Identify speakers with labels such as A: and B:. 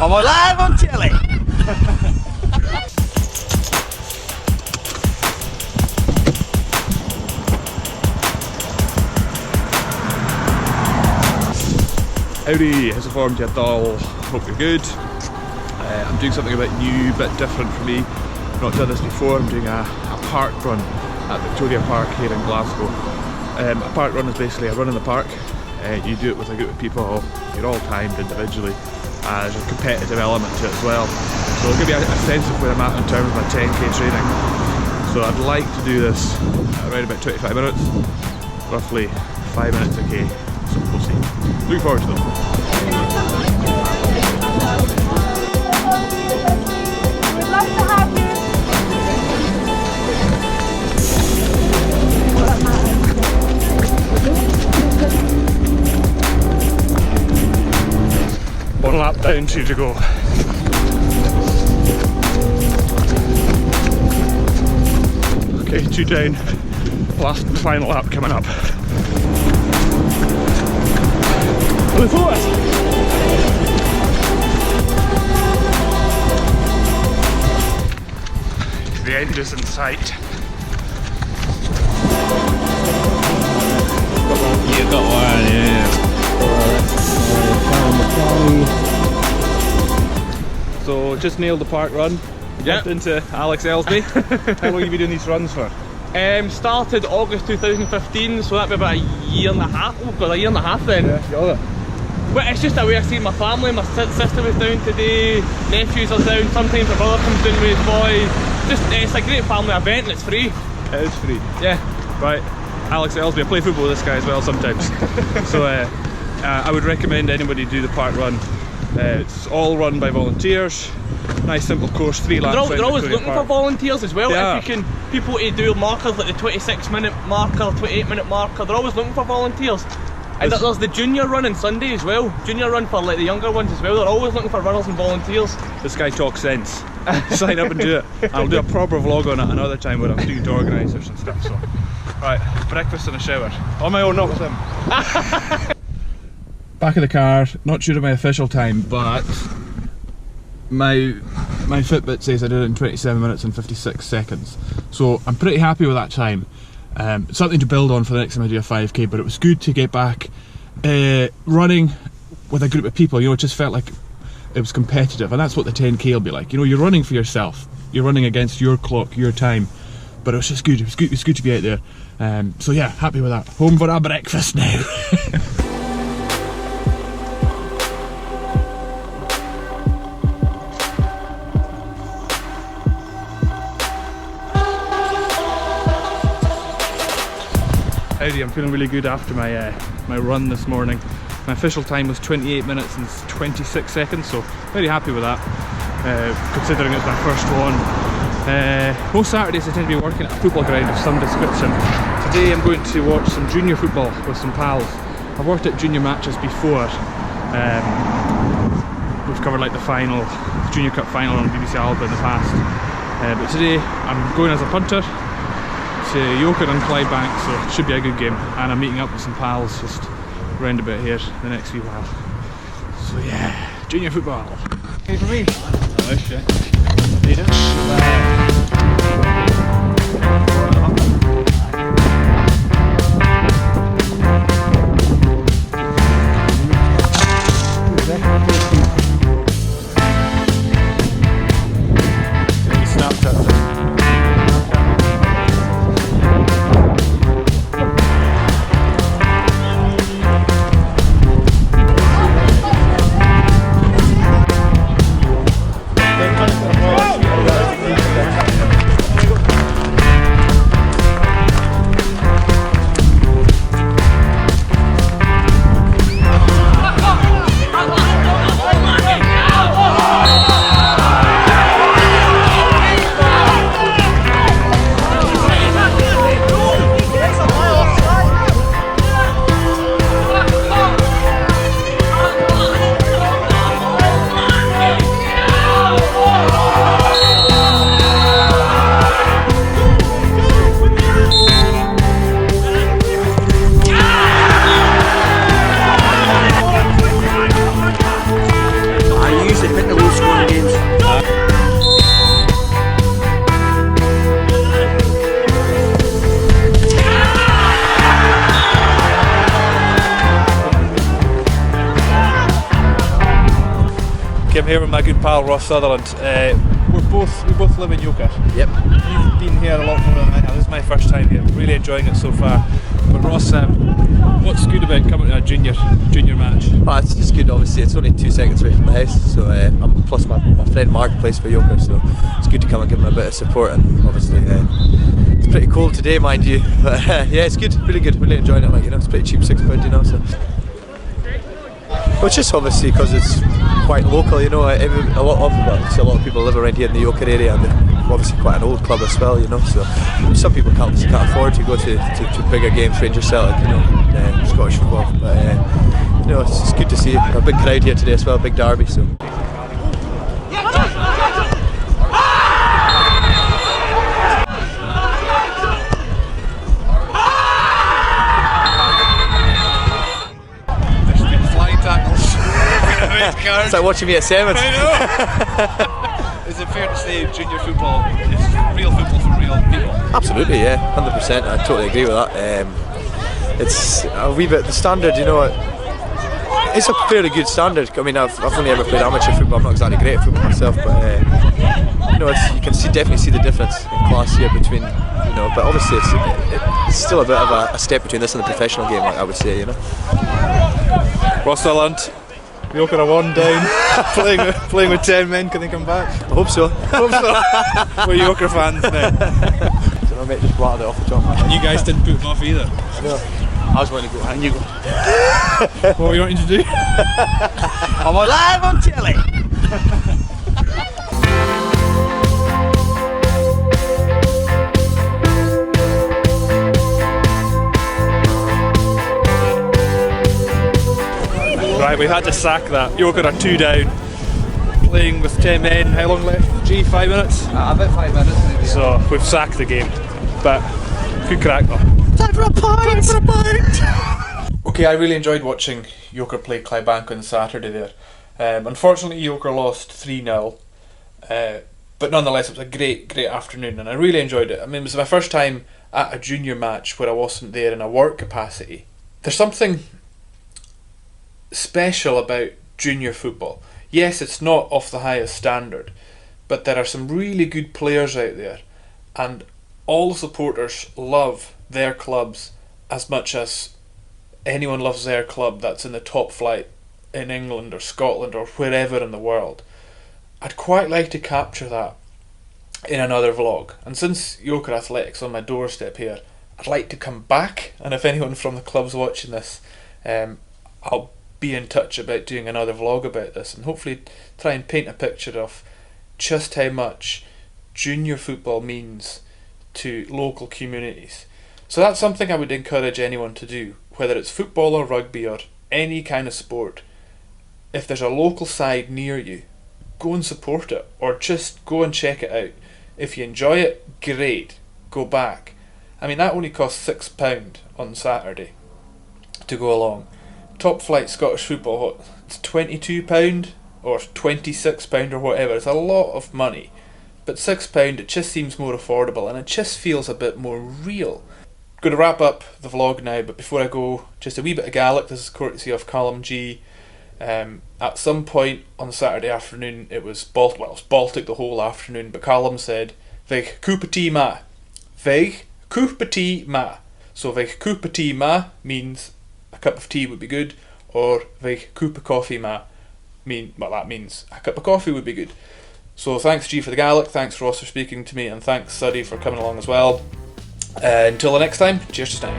A: I'm live on telly.
B: Howdy, how's the form to you all? Hope you're good. I'm doing something a bit new, a bit different for me. I've not done this before. I'm doing a park run at Victoria Park here in Glasgow. A park run is basically a run in the park. You do it with a group of people, you're all timed individually. There's a competitive element to it as well. So it'll give you a sense of where I'm at in terms of my 10k training. So I'd like to do this around about 25 minutes, roughly 5 minutes a k. So we'll see. Looking forward to them.
C: We'd love to have you.
B: One lap down, 2 to go. Okay, 2 down. Last and final lap coming up. Look for it! The end is in sight.
A: You got one, yeah.
B: Macaulay. So just nailed the park run. Jumped into Alex Ellsby. How long have you been doing these runs for?
D: Started August 2015, so that'd be about a year and a half. Oh god, a year and a half then.
B: Yeah, you love it.
D: But it's just a way of seeing my family. My sister was down today, nephews are down, sometimes my brother comes down with his boys. Just, it's a great family event and it's free.
B: It is free.
D: Yeah.
B: Right, Alex Ellsby, I play football with this guy as well sometimes. So I would recommend anybody do the park run. It's all run by volunteers. Nice simple course, 3 laps.
D: They're always looking for volunteers as well.
B: Yeah.
D: If you can, people to do markers like the 26-minute marker, 28-minute marker, they're always looking for volunteers. And there's the junior run on Sunday as well. Junior run for like the younger ones as well. They're always looking for runners and volunteers.
B: This guy talks sense. Sign up and do it. I'll do a proper vlog on it another time where I'm speaking to organisers and stuff. So, right, breakfast and a shower. On my own, not with him. Back of the car, not sure of my official time, but my Fitbit says I did it in 27 minutes and 56 seconds. So I'm pretty happy with that time. Something to build on for the next time I do a 5k, but it was good to get back running with a group of people. You know, it just felt like it was competitive, and that's what the 10k will be like. You know, you're running for yourself, you're running against your clock, your time, but it was just good. It was good to be out there. So yeah, happy with that. Home for our breakfast now. Howdy, I'm feeling really good after my my run this morning. My official time was 28 minutes and 26 seconds, so very happy with that, considering it's my first one. Most Saturdays I tend to be working at a football ground of some description. Today I'm going to watch some junior football with some pals. I've worked at junior matches before. We've covered like the final, the Junior Cup final on BBC Alba in the past. But today I'm going as a punter to Yoker and Clydebank, so it should be a good game. And I'm meeting up with some pals just round about here the next wee while. So yeah, junior football. Hey for me. Oh shit. Need it?
E: I'm here with my good pal Ross Sutherland. We both live in Yoker.
F: Yep.
E: You've been here a lot more than I have. This is my first time here. Really enjoying it so far. But Ross, what's good about coming to a junior match?
F: Well, it's just good. Obviously, it's only 2 seconds away from the house. So plus my friend Mark plays for Yoker, so it's good to come and give him a bit of support. And obviously, it's pretty cold today, mind you. But yeah, it's good. Really good. Really enjoying it. Like, you know, it's pretty cheap, £6, you know. So. Well, it's just obviously because it's quite local, you know. A lot of people live around here in the Yoker area, and they're obviously quite an old club as well, you know. So some people can't afford to go to bigger games, Rangers Celtic, you know, Scottish football. But you know, it's good to see a big crowd here today as well, big derby. So. It's like watching me at Sevens.
E: I know. Is it fair to say junior football is real football for real people?
F: Absolutely, yeah, 100%. I totally agree with that. It's a wee bit the standard, you know. It's a fairly good standard. I mean, I've only ever played amateur football. I'm not exactly great at football myself, but you know, you can definitely see the difference in class here between, you know. But obviously, it's still a bit of a step between this and the professional game, like I would say, you know.
E: Ross Sutherland, Yoker are 1 down, playing with 10 men. Can they come back?
F: I hope so.
E: We're Yoker fans now.
F: So my mate just blatted it off the top of my head.
E: You guys didn't put them off either.
F: No. I was wanting to go, and you go.
E: What were you wanting to do?
A: I'm live on telly.
E: Right, we've had to sack that. Yoker are 2 down, playing with 10 men. How long left? 5 minutes?
F: About 5 minutes maybe.
E: So we've sacked the game, but good crack though.
F: Time for a pint!
E: Okay, I really enjoyed watching Yoker play Clydebank on Saturday there. Unfortunately, Yoker lost 3-0, but nonetheless, it was a great afternoon, and I really enjoyed it. I mean, it was my first time at a junior match where I wasn't there in a work capacity. There's something special about junior football. Yes, it's not of the highest standard, but there are some really good players out there, and all the supporters love their clubs as much as anyone loves their club that's in the top flight in England or Scotland or wherever in the world. I'd quite like to capture that in another vlog, and since Yoker Athletics on my doorstep here, I'd like to come back, and if anyone from the club's watching this, I'll be in touch about doing another vlog about this, and hopefully try and paint a picture of just how much junior football means to local communities. So that's something I would encourage anyone to do, whether it's football or rugby or any kind of sport. If there's a local side near you, go and support it, or just go and check it out. If you enjoy it, great, go back. I mean, that only cost £6 on Saturday to go along. Top flight Scottish football, what, it's £22 or £26 or whatever. It's a lot of money, but £6, it just seems more affordable, and it just feels a bit more real. Going to wrap up the vlog now, but before I go, just a wee bit of Gaelic. This is courtesy of Calum G. At some point on Saturday afternoon, it was Baltic the whole afternoon, but Calum said Vigh cupa ma. Vigh cupa ma. So Vigh cupa ma means a cup of tea would be good, or Vigh cupa coffee ma that means a cup of coffee would be good. So thanks G for the Gaelic, thanks Ross for speaking to me, and thanks Suddy for coming along as well. Until the next time, cheers just now.